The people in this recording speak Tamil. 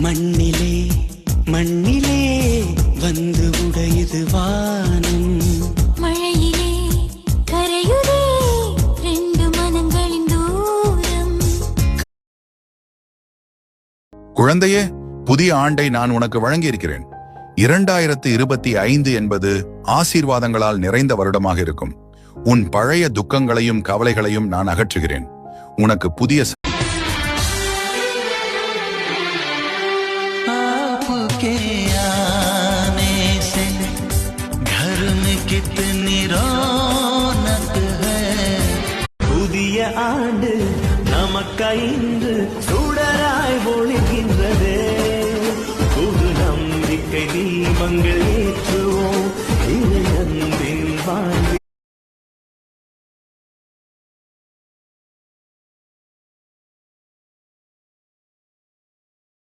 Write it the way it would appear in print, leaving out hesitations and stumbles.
மண்ணிலே மண்ணிலே வந்து உடையுது வானம். மழையிலே கரையுதே ரெண்டு மனங்களின் தூரம். குழந்தையே, புதிய ஆண்டை நான் உனக்கு வழங்கியிருக்கிறேன். 2025 என்பது ஆசீர்வாதங்களால் நிறைந்த வருடமாக இருக்கும். உன் பழைய துக்கங்களையும் கவலைகளையும் நான் அகற்றுகிறேன். உனக்கு புதிய आपके आने से घर में कितनी रौनक है. புதிய ஆண்டு நமக்கு சுடராய் ஒளிகின்றதே. புது நம்பிக்கை தீபங்கள் ஏற்றுவோம். இறைவனின் வாழ்வில்